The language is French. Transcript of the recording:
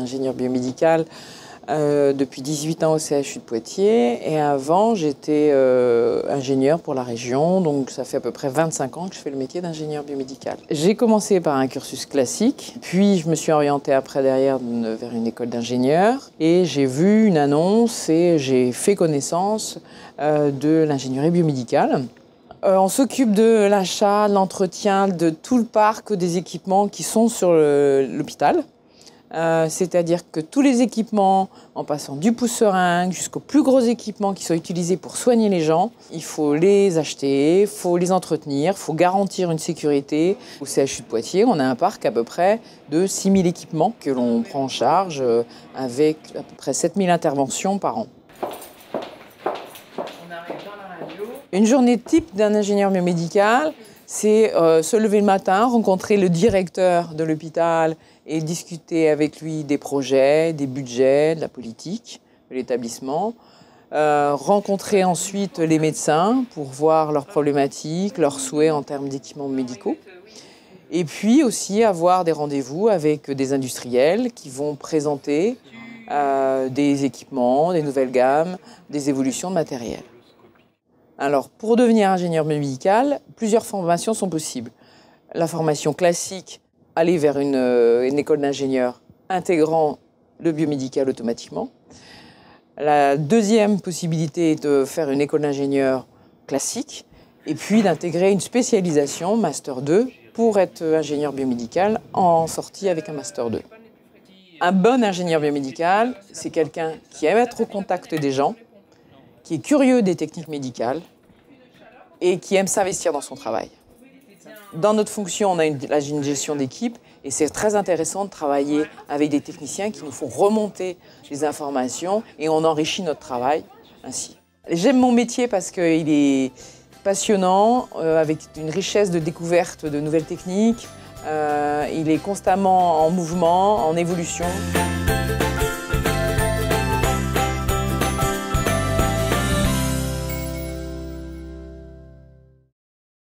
ingénieure biomédicale depuis 18 ans au CHU de Poitiers. Et avant, j'étais ingénieure pour la région, donc ça fait à peu près 25 ans que je fais le métier d'ingénieur biomédical. J'ai commencé par un cursus classique, puis je me suis orientée après derrière vers une école d'ingénieur. Et j'ai vu une annonce et j'ai fait connaissance de l'ingénierie biomédicale. On s'occupe de l'achat, de l'entretien, de tout le parc des équipements qui sont sur l'hôpital. C'est-à-dire que tous les équipements, en passant du pouce-seringue jusqu'aux plus gros équipements qui sont utilisés pour soigner les gens, il faut les acheter, il faut les entretenir, il faut garantir une sécurité. Au CHU de Poitiers, on a un parc à peu près de 6 000 équipements que l'on prend en charge avec à peu près 7 000 interventions par an. Une journée type d'un ingénieur biomédical, c'est se lever le matin, rencontrer le directeur de l'hôpital et discuter avec lui des projets, des budgets, de la politique de l'établissement. Rencontrer ensuite les médecins pour voir leurs problématiques, leurs souhaits en termes d'équipements médicaux. Et puis aussi avoir des rendez-vous avec des industriels qui vont présenter des équipements, des nouvelles gammes, des évolutions de matériel. Alors, pour devenir ingénieur biomédical, plusieurs formations sont possibles. La formation classique, aller vers une école d'ingénieur intégrant le biomédical automatiquement. La deuxième possibilité est de faire une école d'ingénieur classique et puis d'intégrer une spécialisation, Master 2, pour être ingénieur biomédical en sortie avec un Master 2. Un bon ingénieur biomédical, c'est quelqu'un qui aime être au contact des gens, qui est curieux des techniques médicales et qui aime s'investir dans son travail. Dans notre fonction, on a une gestion d'équipe et c'est très intéressant de travailler avec des techniciens qui nous font remonter les informations et on enrichit notre travail ainsi. J'aime mon métier parce qu'il est passionnant, avec une richesse de découvertes de nouvelles techniques. Il est constamment en mouvement, en évolution.